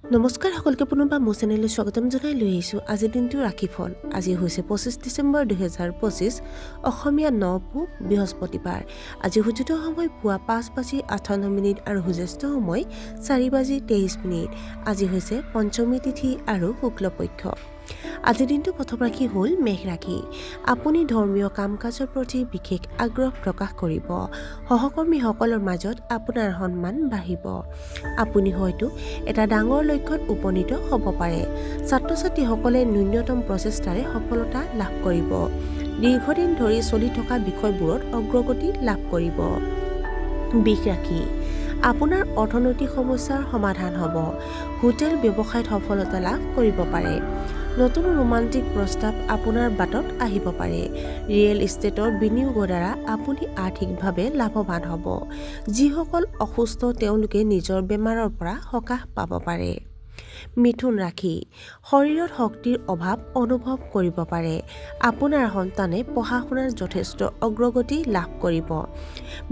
নমস্কাৰ সকলকে পুনৰবাৰ মোৰ চেনেললৈ স্বাগতম জনাই লৈ আহিছোঁ আজিৰ দিনটো ৰাশিফল। আজি হৈছে 25 ডিচেম্বৰ 2025 অসমীয়া নপু বৃহস্পতিবাৰ। আজি সূৰ্যোদয় সময় পুৱা 5:58 আৰু সূৰ্যাস্ত সময় 4:23। আজি হৈছে পঞ্চমী তিথি আৰু শুক্লপক্ষ। আজিৰ দিনটো প্ৰথম ৰাশি হ'ল মেঘ ৰাশি। আপুনি ধৰ্মীয় কাম কাজৰ প্ৰতি বিশেষ আগ্ৰহ প্ৰকাশ কৰিব। সহকৰ্মীসকলৰ মাজত আপোনাৰ সন্মান বাঢ়িব। আপুনি হয়তো এটা ডাঙৰ লক্ষ্যত উপনীত হ'ব পাৰে। ছাত্ৰ ছাত্ৰীসকলে ন্যূনতম প্ৰচেষ্টাৰে সফলতা লাভ কৰিব। দীৰ্ঘদিন ধৰি চলি থকা বিষয়বোৰত অগ্ৰগতি লাভ কৰিব। বৃষ ৰাশি। আপোনাৰ অৰ্থনৈতিক সমস্যাৰ সমাধান হ'ব। হোটেল ব্যৱসায়ত সফলতা লাভ কৰিব পাৰে। নতুন ৰোমান্টিক প্ৰস্তাৱ আপোনাৰ বাটত আহিব পাৰে। ৰিয়েল ইষ্টেটৰ বিনিয়োগৰ দ্বাৰা আপুনি আৰ্থিকভাৱে লাভৱান হ'ব। যিসকল অসুস্থ তেওঁলোকে নিজৰ বেমাৰৰ পৰা সকাহ পাব পাৰে। মিথুন ৰাশি। শৰীৰত শক্তিৰ অভাৱ অনুভৱ কৰিব পাৰে। আপোনাৰ সন্তানে পঢ়া শুনাত যথেষ্ট অগ্ৰগতি লাভ কৰিব।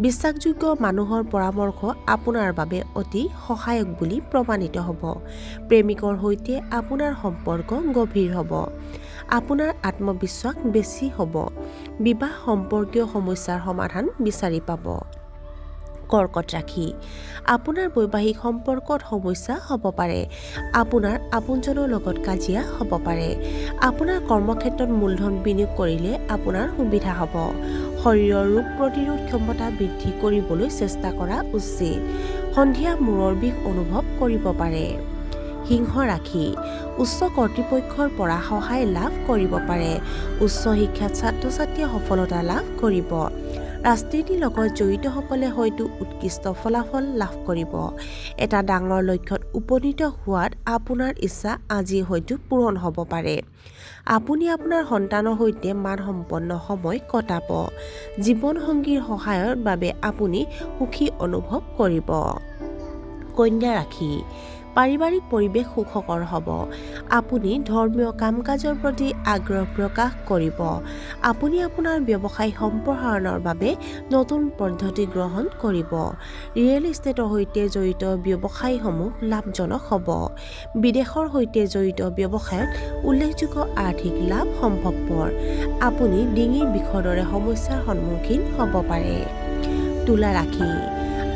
বিশ্বাসযোগ্য মানুহৰ পৰামৰ্শ আপোনাৰ বাবে অতি সহায়ক বুলি প্ৰমাণিত হ'ব। প্ৰেমিকৰ সৈতে আপোনাৰ সম্পৰ্ক গভীৰ হ'ব। আপোনাৰ আত্মবিশ্বাস বেছি হ'ব। বিবাহ সম্পৰ্কীয় সমস্যাৰ সমাধান বিচাৰি পাব। কৰ্কট ৰাশি। আপোনাৰ বৈবাহিক সম্পৰ্কত সমস্যা হ'ব পাৰে। আপোনাৰ আপোনজনৰ লগত কাজিয়া হ'ব পাৰে। আপোনাৰ কৰ্মক্ষেত্ৰত মূলধন বিনিয়োগ কৰিলে আপোনাৰ সুবিধা হ'ব। শৰীৰৰ ৰোগ প্ৰতিৰোধ ক্ষমতা বৃদ্ধি কৰিবলৈ চেষ্টা কৰা উচিত। সন্ধিয়া মূৰৰ বিষ অনুভৱ কৰিব পাৰে। সিংহ ৰাশি। উচ্চ কৰ্তৃপক্ষৰ পৰা সহায় লাভ কৰিব পাৰে। উচ্চ শিক্ষাত ছাত্ৰ ছাত্ৰীয়ে সফলতা লাভ কৰিব। ৰাজনীতিৰ লগত জড়িতসকলে হয়তো উৎকৃষ্ট ফলাফল লাভ কৰিব। এটা ডাঙৰ লক্ষ্যত উপনীত হোৱাত আপোনাৰ ইচ্ছা আজি হয়তো পূৰণ হ'ব পাৰে। আপুনি আপোনাৰ সন্তানৰ সৈতে মানসম্পন্ন সময় কটাব। জীৱনসংগীৰ সহায়ৰ বাবে আপুনি সুখী অনুভৱ কৰিব। কন্যা ৰাশি। পাৰিবাৰিক পৰিৱেশ সুখকৰ হ'ব। আপুনি ধৰ্মীয় কাম কাজৰ প্ৰতি আগ্ৰহ প্ৰকাশ কৰিব। আপুনি আপোনাৰ ব্যৱসায় সম্প্ৰসাৰণৰ বাবে নতুন পদ্ধতি গ্ৰহণ কৰিব। ৰিয়েল ইষ্টেটৰ সৈতে জড়িত ব্যৱসায়সমূহ লাভজনক হ'ব। বিদেশৰ সৈতে জড়িত ব্যৱসায়ত উল্লেখযোগ্য আৰ্থিক লাভ সম্ভৱপৰ। আপুনি ডিঙিৰ বিষৰ দৰে সমস্যাৰ সন্মুখীন হ'ব পাৰে। তুলা ৰাশি।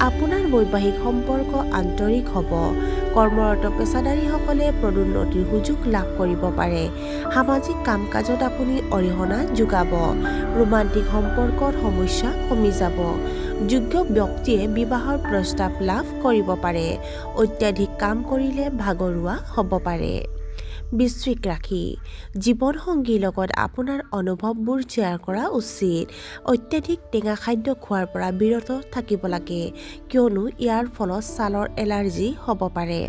আপোনাৰ বৈবাহিক সম্পৰ্ক আন্তৰিক হ'ব। কৰ্মৰত পেছাদাৰীসকলে পদোন্নতিৰ সুযোগ লাভ কৰিব পাৰে। সামাজিক কাম কাজত আপুনি অৰিহণা যোগাব। ৰোমান্টিক সম্পৰ্কত সমস্যা কমি যাব। যোগ্য ব্যক্তিয়ে বিবাহৰ প্ৰস্তাৱ লাভ কৰিব পাৰে। অত্যাধিক কাম কৰিলে ভাগৰুৱা হ'ব পাৰে। বৃশ্চিক ৰাশি। জীৱনসংগীৰ লগত আপোনাৰ অনুভৱবোৰ শ্বেয়াৰ কৰা উচিত। অত্যাধিক টেঙা খাদ্য খোৱাৰ পৰা বিৰত থাকিব লাগে কিয়নো ইয়াৰ ফলত ছালৰ এলাৰ্জি হ'ব পাৰে।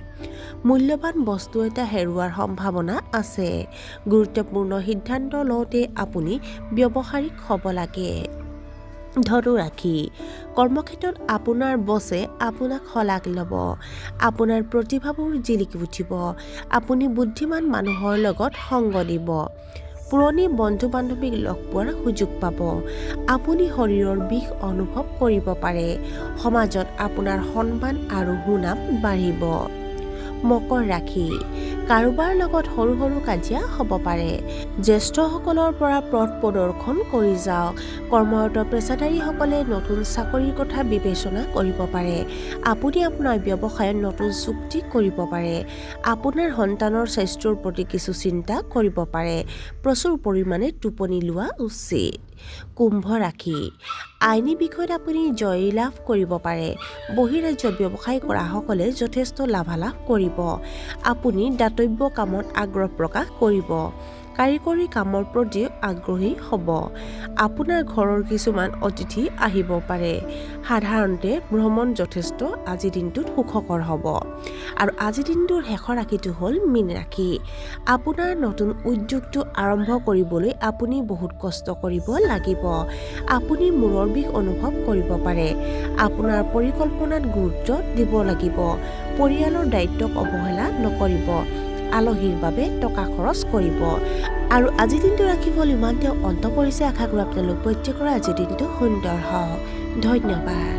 মূল্যৱান বস্তু এটা হেৰুৱাৰ সম্ভাৱনা আছে। গুৰুত্বপূৰ্ণ সিদ্ধান্ত লওঁতে আপুনি ব্যৱহাৰিক হ'ব লাগে। ধনু ৰাশি। কৰ্মক্ষেত্ৰত আপোনাৰ বছে আপোনাক শলাগ ল'ব। আপোনাৰ প্ৰতিভাবোৰ জিলিকি উঠিব। আপুনি বুদ্ধিমান মানুহৰ লগত সংগ দিব। পুৰণি বন্ধু বান্ধৱীক লগ পোৱাৰ সুযোগ পাব। আপুনি শৰীৰৰ বিষ অনুভৱ কৰিব পাৰে। সমাজত আপোনাৰ সন্মান আৰু সুনাম বাঢ়িব। মকৰ ৰাশি। কাৰোবাৰ লগত সৰু সৰু কাজিয়া হ'ব পাৰে। জ্যেষ্ঠসকলৰ পৰা পথ প্ৰদৰ্শন কৰি যাওক। কৰ্মৰত পেছাদাৰীসকলে নতুন চাকৰিৰ কথা বিবেচনা কৰিব পাৰে। আপুনি আপোনাৰ ব্যৱসায়ত নতুন চুক্তি কৰিব পাৰে। আপোনাৰ সন্তানৰ স্বাস্থ্যৰ প্ৰতি কিছু চিন্তা কৰিব পাৰে। প্ৰচুৰ পৰিমাণে টোপনি লোৱা উচিত। কুম্ভ ৰাশি। আইনী বিষয়ত আপুনি জয় লাভ কৰিব পাৰে। বহিৰাজ্যত ব্যৱসায় কৰাসকলে যথেষ্ট লাভালাভ কৰিব। আপুনি দাতব্য কামত আগ্ৰহ প্ৰকাশ কৰিব। কাৰিকৰী কামৰ প্ৰতি আগ্ৰহী হ'ব। আপোনাৰ ঘৰৰ কিছুমান অতিথি আহিব পাৰে। সাধাৰণতে ভ্ৰমণ যথেষ্ট আজিৰ দিনটোত সুখকৰ হ'ব। আৰু আজিৰ দিনটোৰ শেষৰ ৰাশিটো হ'ল মীন ৰাশি। আপোনাৰ নতুন উদ্যোগটো আৰম্ভ কৰিবলৈ আপুনি বহুত কষ্ট কৰিব লাগিব। আপুনি মূৰৰ বিষ অনুভৱ কৰিব পাৰে। আপোনাৰ পৰিকল্পনাত গুৰুত্ব দিব লাগিব। পৰিয়ালৰ দায়িত্বক অৱহেলা নকৰিব। আলহীৰ বাবে টকা খৰচ কৰিব। আৰু আজিৰ দিনটো ৰাশিফল ইমানতে অন্ত পৰিছে। আশা কৰোঁ আপোনালোক প্ৰত্যেকৰে আজিৰ দিনটো সুন্দৰ হওক। ধন্যবাদ।